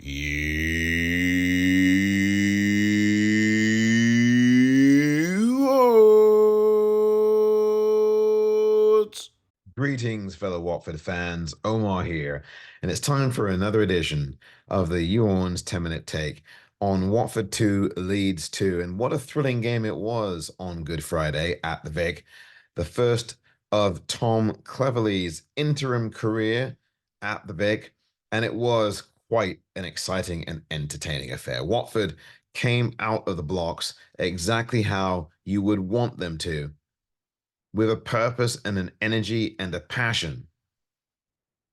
Youorns. Greetings, fellow Watford fans. Omar here, and it's time for another edition of the Youorns 10-minute take on Watford 2, Leeds 2. And what a thrilling game it was on Good Friday at the Vic. The first of Tom Cleverley's interim career at the Vic, and it was quite an exciting and entertaining affair. Watford came out of the blocks exactly how you would want them to, with a purpose and an energy and a passion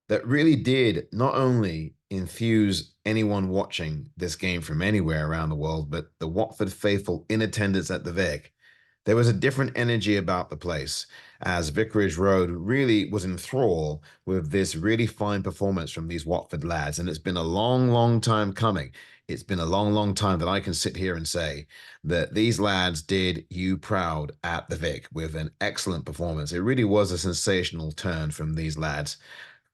that really did not only infuse anyone watching this game from anywhere around the world, but the Watford faithful in attendance at the Vic. There was a different energy about the place, as Vicarage Road really was in thrall with this really fine performance from these Watford lads. And it's been a long, long time coming. It's been a long, long time that I can sit here and say that these lads did you proud at the Vic with an excellent performance. It really was a sensational turn from these lads,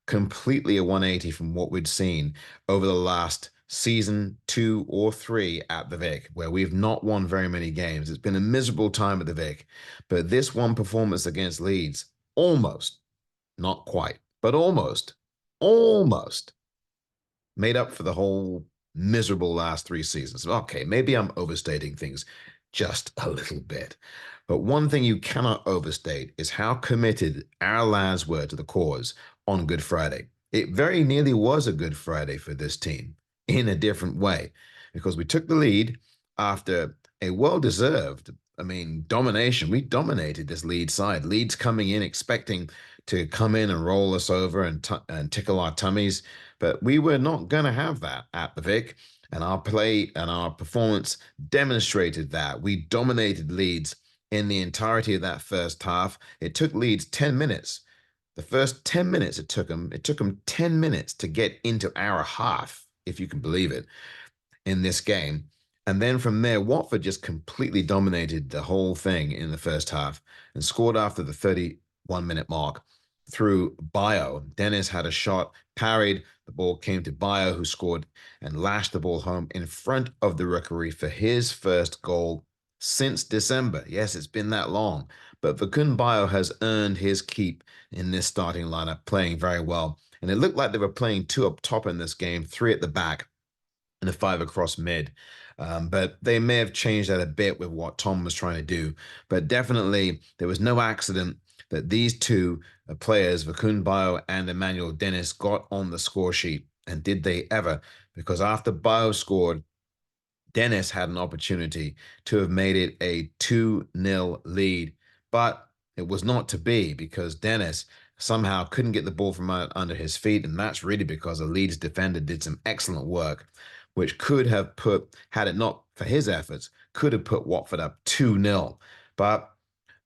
completely a 180 from what we'd seen over the last season, 2 or 3 at the Vic, where we've not won very many games. It's been a miserable time at the Vic, but this one performance against Leeds, almost, not quite, but almost made up for the whole miserable last 3 seasons. Okay, maybe I'm overstating things just a little bit. But one thing you cannot overstate is how committed our lads were to the cause on Good Friday. It very nearly was a Good Friday for this team in a different way, because we took the lead after a well-deserved, domination. We dominated this Leeds side. Leeds coming in expecting to come in and roll us over and tickle our tummies, but we were not going to have that at the Vic. And our play and our performance demonstrated that. We dominated Leeds in the entirety of that first half. It took Leeds 10 minutes. The first 10 minutes it took them 10 minutes to get into our half, if you can believe it, in this game. And then from there, Watford just completely dominated the whole thing in the first half and scored after the 31-minute mark through Bio. Dennis had a shot, parried, the ball came to Bio, who scored and lashed the ball home in front of the referee for his first goal since December. Yes, it's been that long, but Vakun Bio has earned his keep in this starting lineup, playing very well. And it looked like they were playing 2 up top in this game, 3 at the back, and a 5 across mid. But they may have changed that a bit with what Tom was trying to do. But definitely, there was no accident that these two players, Vakun Bio and Emmanuel Dennis, got on the score sheet. And did they ever? Because after Bio scored, Dennis had an opportunity to have made it a 2-0 lead. But it was not to be, because Dennis somehow couldn't get the ball from under his feet. And that's really because a Leeds defender did some excellent work, which could have put, had it not for his efforts, could have put Watford up 2-0. But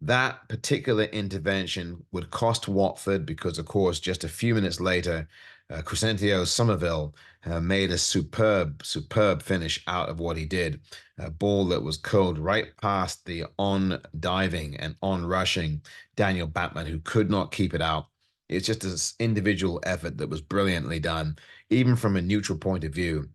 that particular intervention would cost Watford because, of course, just a few minutes later, Crescentio Somerville made a superb finish out of what he did. A ball that was curled right past the on-diving and on-rushing Daniel Batman, who could not keep it out. It's just an individual effort that was brilliantly done, even from a neutral point of view.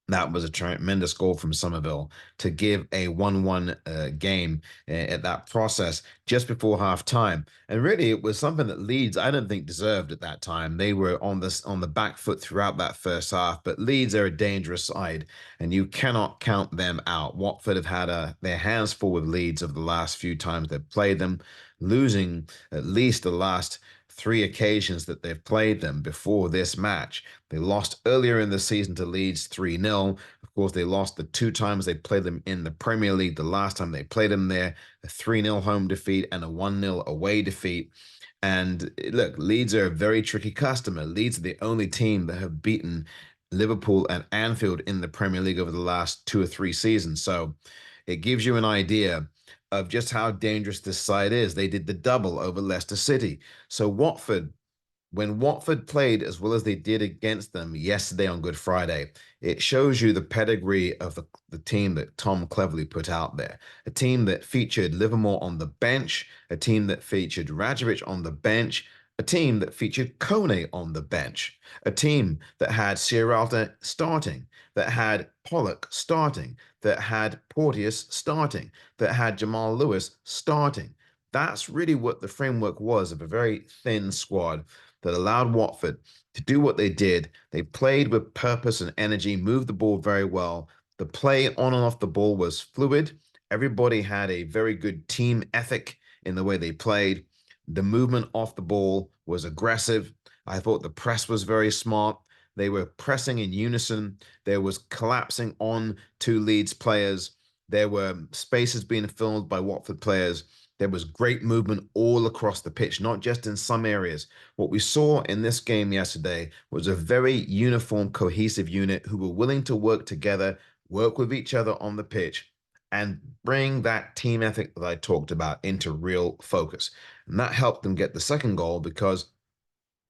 That was a tremendous goal from Somerville to give a 1-1 game at that process just before half time. And really, it was something that Leeds, I don't think, deserved at that time. They were on the back foot throughout that first half, but Leeds are a dangerous side, and you cannot count them out. Watford have had their hands full with Leeds over the last few times they've played them, losing at least the last 3 occasions that they've played them before this match. They lost earlier in the season to Leeds 3-0. Of course, they lost the 2 times they played them in the Premier League. The last time they played them there, a 3-0 home defeat and a 1-0 away defeat. And look, Leeds are a very tricky customer. Leeds are the only team that have beaten Liverpool and Anfield in the Premier League over the last 2 or 3 seasons. So it gives you an idea of just how dangerous this side is. They did the double over Leicester City. So when Watford played as well as they did against them yesterday on Good Friday, it shows you the pedigree of the team that Tom Cleverley put out there. A team that featured Livermore on the bench, a team that featured Rajovic on the bench, a team that featured Kone on the bench, a team that had Sierralta starting, that had Pollock starting, that had Porteous starting, that had Jamal Lewis starting. That's really what the framework was of a very thin squad that allowed Watford to do what they did. They played with purpose and energy, moved the ball very well. The play on and off the ball was fluid. Everybody had a very good team ethic in the way they played. The movement off the ball was aggressive. I thought the press was very smart. They were pressing in unison. There was collapsing on to Leeds players. There were spaces being filled by Watford players. There was great movement all across the pitch, not just in some areas. What we saw in this game yesterday was a very uniform, cohesive unit who were willing to work together, work with each other on the pitch, and bring that team ethic that I talked about into real focus. And that helped them get the second goal because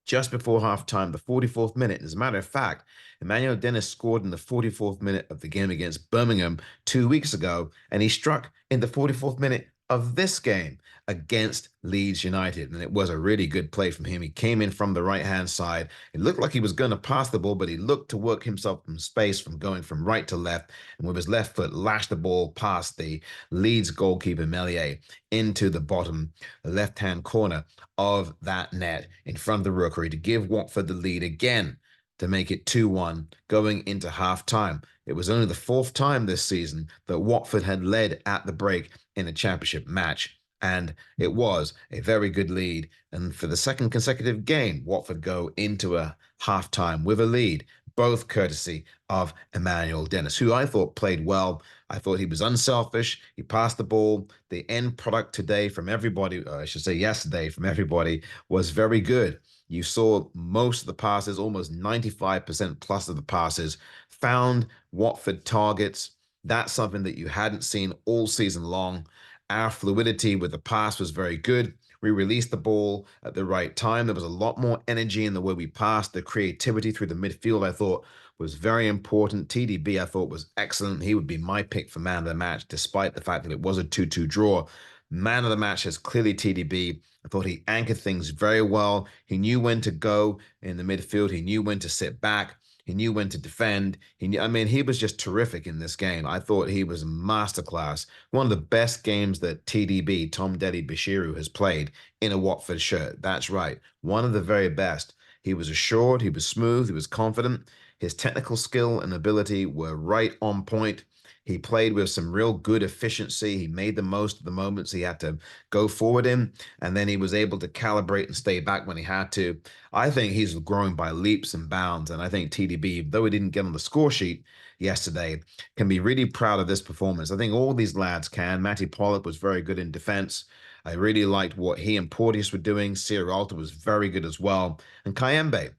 just before halftime, the 44th minute. As a matter of fact, Emmanuel Dennis scored in the 44th minute of the game against Birmingham 2 weeks ago, and he struck in the 44th minute of this game against Leeds United. And it was a really good play from him. He came in from the right-hand side. It looked like he was going to pass the ball, but he looked to work himself from space from going from right to left, and with his left foot, lashed the ball past the Leeds goalkeeper, Melier, into the bottom left-hand corner of that net in front of the rookery to give Watford the lead again to make it 2-1 going into half time. It was only the fourth time this season that Watford had led at the break in a championship match. And it was a very good lead. And for the second consecutive game, Watford go into a halftime with a lead, both courtesy of Emmanuel Dennis, who I thought played well. I thought he was unselfish. He passed the ball. The end product today from everybody, or I should say yesterday from everybody, was very good. You saw most of the passes, almost 95% plus of the passes, found Watford targets. That's something that you hadn't seen all season long. Our fluidity with the pass was very good. We released the ball at the right time. There was a lot more energy in the way we passed. The creativity through the midfield, I thought, was very important. TDB, I thought, was excellent. He would be my pick for man of the match, despite the fact that it was a 2-2 draw. Man of the match is clearly TDB. I thought he anchored things very well. He knew when to go in the midfield. He knew when to sit back. He knew when to defend. He was just terrific in this game. I thought he was a masterclass. One of the best games that TDB, Tom Deddy Bashiru, has played in a Watford shirt. That's right. One of the very best. He was assured, he was smooth, he was confident. His technical skill and ability were right on point. He played with some real good efficiency. He made the most of the moments he had to go forward in, and then he was able to calibrate and stay back when he had to. I think he's growing by leaps and bounds, and I think TDB, though he didn't get on the score sheet yesterday, can be really proud of this performance. I think all these lads can. Matty Pollock was very good in defense. I really liked what he and Porteous were doing. Sierralta was very good as well. And Kayembe,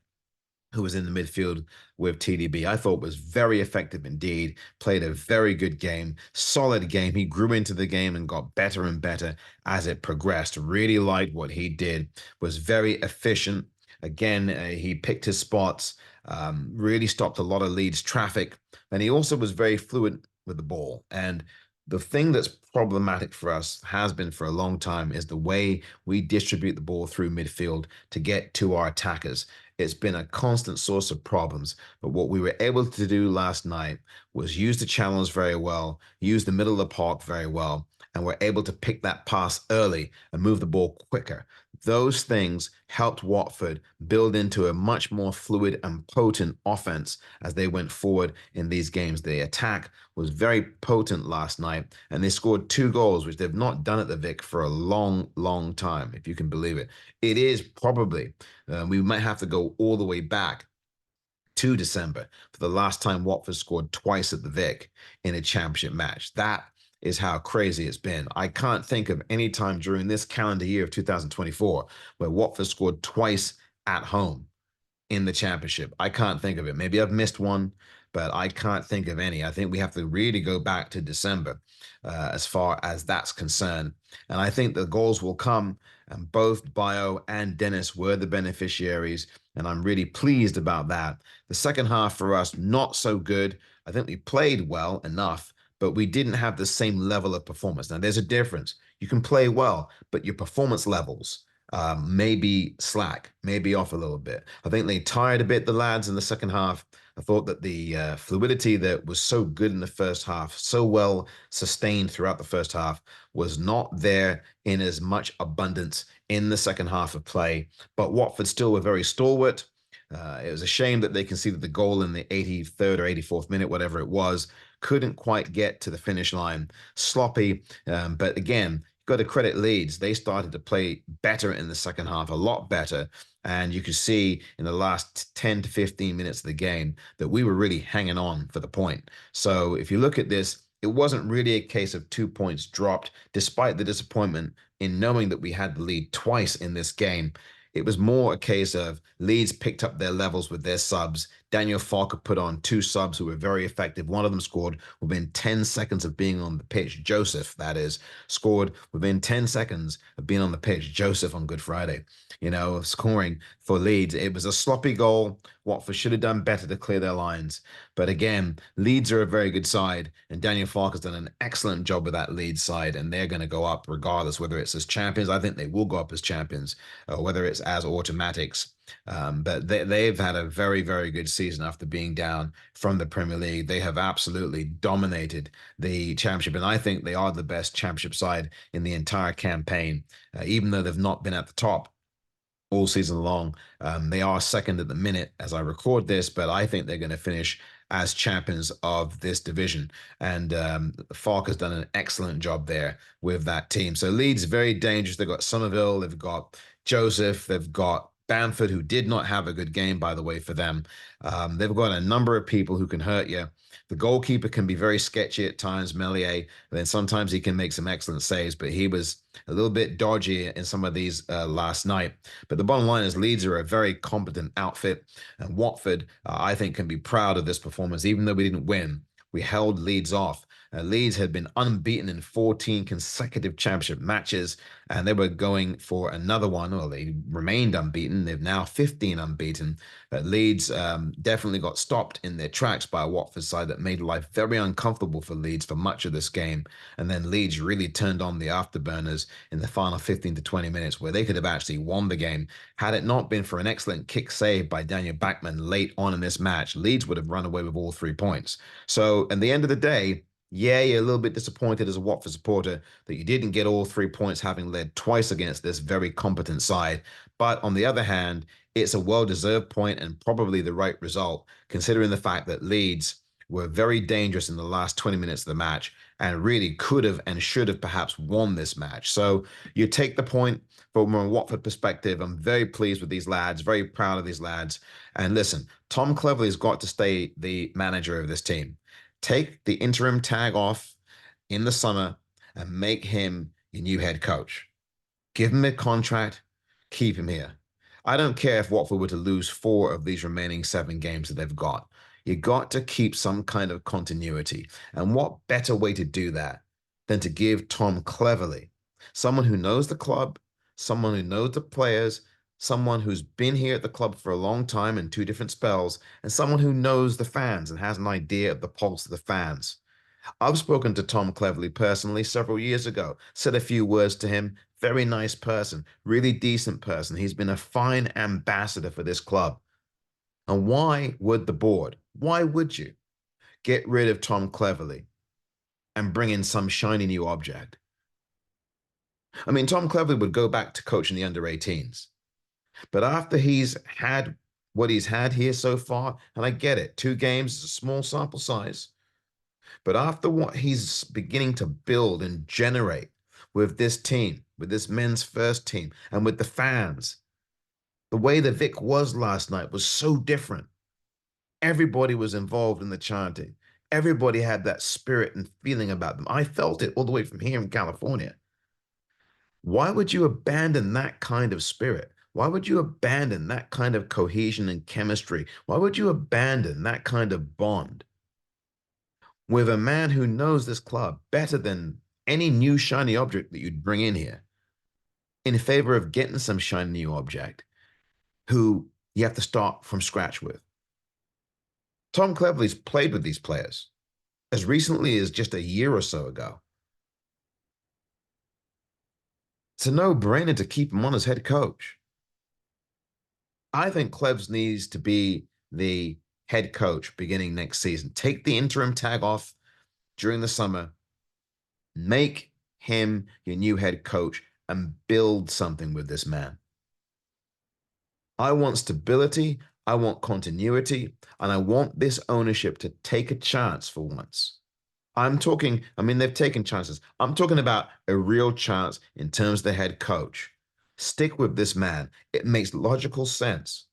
who was in the midfield with TDB, I thought was very effective indeed, played a very good game, solid game. He grew into the game and got better and better as it progressed. Really liked what he did, was very efficient. Again, he picked his spots, really stopped a lot of Leeds traffic, and he also was very fluid with the ball. And the thing that's problematic for us, has been for a long time, is the way we distribute the ball through midfield to get to our attackers. It's been a constant source of problems. But what we were able to do last night was use the channels very well, use the middle of the park very well, and we're able to pick that pass early and move the ball quicker. Those things helped Watford build into a much more fluid and potent offense as they went forward in these games. The attack was very potent last night, and they scored 2 goals, which they've not done at the Vic for a long, long time, if you can believe it. It is probably, we might have to go all the way back to December for the last time Watford scored twice at the Vic in a championship match. That is how crazy it's been. I can't think of any time during this calendar year of 2024 where Watford scored twice at home in the championship. I can't think of it. Maybe I've missed one, but I can't think of any. I think we have to really go back to December as far as that's concerned. And I think the goals will come, and both Bio and Dennis were the beneficiaries, and I'm really pleased about that. The second half for us, not so good. I think we played well enough, but we didn't have the same level of performance. Now, there's a difference. You can play well, but your performance levels maybe slack, maybe off a little bit. I think they tired a bit, the lads, in the second half. I thought that the fluidity that was so good in the first half, so well sustained throughout the first half, was not there in as much abundance in the second half of play. But Watford still were very stalwart. It was a shame that they conceded the goal in the 83rd or 84th minute, whatever it was. Couldn't quite get to the finish line. Sloppy. But again, got to credit Leeds. They started to play better in the second half, a lot better. And you could see in the last 10 to 15 minutes of the game that we were really hanging on for the point. So if you look at this, it wasn't really a case of 2 points dropped, despite the disappointment in knowing that we had the lead twice in this game. It was more a case of Leeds picked up their levels with their subs. Daniel Farke put on two subs who were very effective. One of them scored within 10 seconds of being on the pitch. Joseph, that is, scored within 10 seconds of being on the pitch. Joseph on Good Friday, scoring for Leeds. It was a sloppy goal. Watford should have done better to clear their lines. But again, Leeds are a very good side, and Daniel Farke has done an excellent job with that Leeds side, and they're going to go up regardless, whether it's as champions. I think they will go up as champions, or whether it's as automatics. But they've had a very, very good season after being down from the Premier League. They have absolutely dominated the championship, and I think they are the best championship side in the entire campaign, even though they've not been at the top all season long. They are second at the minute as I record this, but I think they're going to finish as champions of this division. And Falk has done an excellent job there with that team. So Leeds very dangerous. They've got Somerville, they've got Joseph, they've got Bamford, who did not have a good game, by the way, for them. They've got a number of people who can hurt you. The goalkeeper can be very sketchy at times, Melier. Then sometimes he can make some excellent saves, but he was a little bit dodgy in some of these last night. But the bottom line is Leeds are a very competent outfit, and Watford, I think, can be proud of this performance, even though we didn't win. We held Leeds off. Leeds had been unbeaten in 14 consecutive championship matches, and they were going for another one. Well, they remained unbeaten. They've now 15 unbeaten. But Leeds definitely got stopped in their tracks by a Watford side that made life very uncomfortable for Leeds for much of this game. And then Leeds really turned on the afterburners in the final 15 to 20 minutes, where they could have actually won the game. Had it not been for an excellent kick save by Daniel Backman late on in this match, Leeds would have run away with all 3 points. So at the end of the day, yeah, you're a little bit disappointed as a Watford supporter that you didn't get all 3 points, having led twice against this very competent side. But on the other hand, it's a well-deserved point and probably the right result, considering the fact that Leeds were very dangerous in the last 20 minutes of the match and really could have and should have perhaps won this match. So you take the point from a Watford perspective. I'm very pleased with these lads, very proud of these lads. And listen, Tom Cleverley's got to stay the manager of this team. Take the interim tag off in the summer and make him your new head coach. Give him a contract, keep him here. I don't care if Watford were to lose 4 of these remaining 7 games that they've got. You got to keep some kind of continuity. And what better way to do that than to give Tom Cleverley, someone who knows the club, someone who knows the players, someone who's been here at the club for a long time in 2 different spells, and someone who knows the fans and has an idea of the pulse of the fans. I've spoken to Tom Cleverley personally several years ago, said a few words to him. Very nice person, really decent person. He's been a fine ambassador for this club. And why would the board, why would you get rid of Tom Cleverley and bring in some shiny new object? I mean, Tom Cleverley would go back to coaching the under 18s. But after he's had what he's had here so far, and I get it, 2 games is a small sample size. But after what he's beginning to build and generate with this team, with this men's first team, and with the fans, the way the Vic was last night was so different. Everybody was involved in the chanting. Everybody had that spirit and feeling about them. I felt it all the way from here in California. Why would you abandon that kind of spirit? Why would you abandon that kind of cohesion and chemistry? Why would you abandon that kind of bond with a man who knows this club better than any new shiny object that you'd bring in here, in favor of getting some shiny new object who you have to start from scratch with? Tom Cleverley's played with these players as recently as just a year or so ago. It's a no-brainer to keep him on as head coach. I think Clevs needs to be the head coach beginning next season. Take the interim tag off during the summer, make him your new head coach, and build something with this man. I want stability, I want continuity, and I want this ownership to take a chance for once. I mean, they've taken chances. I'm talking about a real chance in terms of the head coach. Stick with this man. It makes logical sense.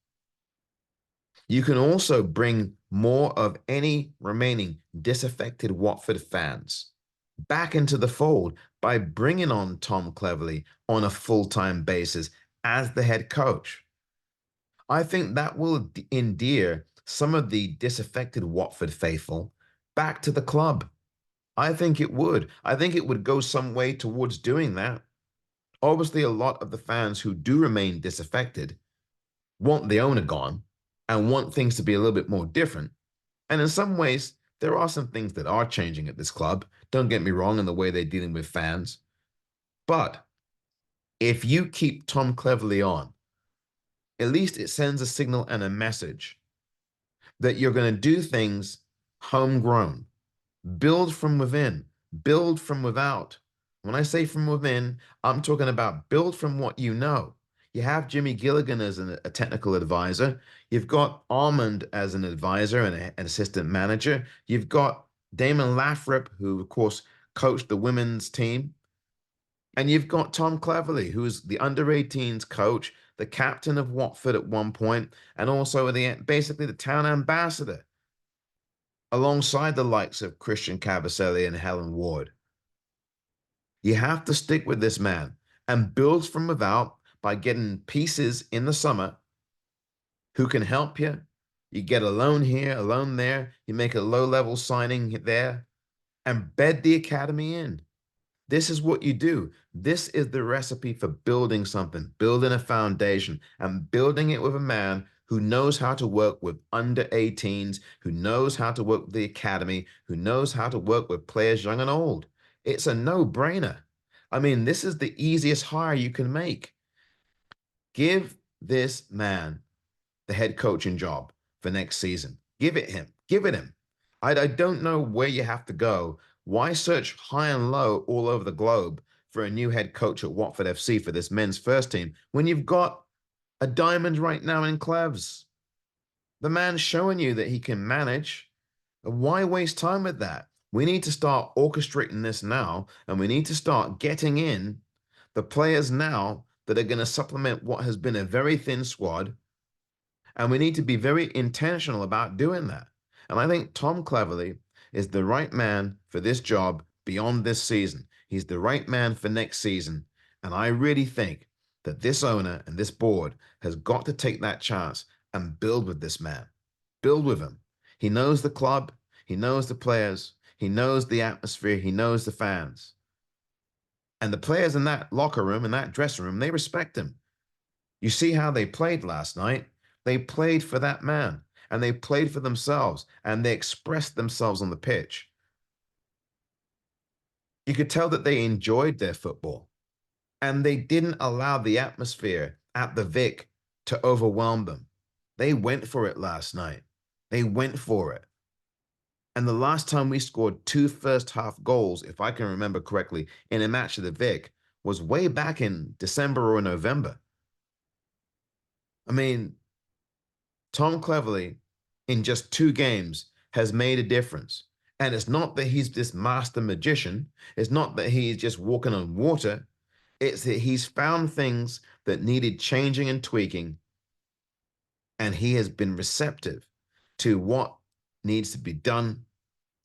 You can also bring more of any remaining disaffected Watford fans back into the fold by bringing on Tom Cleverley on a full-time basis as the head coach. I think that will endear some of the disaffected Watford faithful back to the club. I think it would. I think it would go some way towards doing that. Obviously, a lot of the fans who do remain disaffected want the owner gone and want things to be a little bit more different. And in some ways, there are some things that are changing at this club. Don't get me wrong in the way they're dealing with fans. But if you keep Tom Cleverley on, at least it sends a signal and a message that you're going to do things homegrown, build from within, build from without. When I say from within, I'm talking about build from what you know. You have Jimmy Gilligan as a technical advisor. You've got Almond as an advisor and an assistant manager. You've got Damon Lathrop, who, of course, coached the women's team. And you've got Tom Cleverley, who's the under-18s coach, the captain of Watford at one point, and also basically the town ambassador, alongside the likes of Christian Cavaselli and Helen Ward. You have to stick with this man and build from without by getting pieces in the summer who can help you. You get a loan here, a loan there. You make a low-level signing there and bed the academy in. This is what you do. This is the recipe for building something, building a foundation, and building it with a man who knows how to work with under 18s, who knows how to work with the academy, who knows how to work with players young and old. It's a no-brainer. I mean, this is the easiest hire you can make. Give this man the head coaching job for next season. Give it him. Give it him. I don't know where you have to go. Why search high and low all over the globe for a new head coach at Watford FC for this men's first team when you've got a diamond right now in Clevs? The man's showing you that he can manage. Why waste time with that? We need to start orchestrating this now, and we need to start getting in the players now that are going to supplement what has been a very thin squad, and we need to be very intentional about doing that. And I think Tom Cleverley is the right man for this job beyond this season. He's the right man for next season. And I really think that this owner and this board has got to take that chance and build with this man. Build with him. He knows the club. He knows the players. He knows the atmosphere. He knows the fans. And the players in that locker room, in that dressing room, they respect him. You see how they played last night? They played for that man and they played for themselves and they expressed themselves on the pitch. You could tell that they enjoyed their football and they didn't allow the atmosphere at the Vic to overwhelm them. They went for it last night. They went for it. And the last time we scored two first half goals, if I can remember correctly, in a match at the Vic was way back in December or November. I mean, Tom Cleverley, in just two games, has made a difference. And it's not that he's this master magician. It's not that he's just walking on water. It's that he's found things that needed changing and tweaking. And he has been receptive to what needs to be done.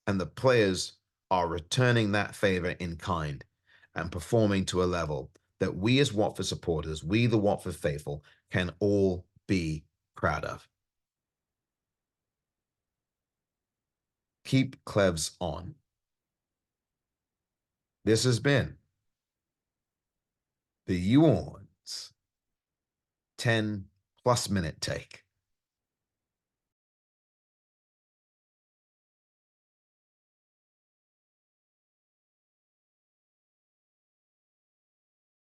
And the players are returning that favor in kind and performing to a level that we as Watford supporters, we the Watford faithful, can all be proud of. Keep Clevs on. This has been the YouOrns 10 plus minute take.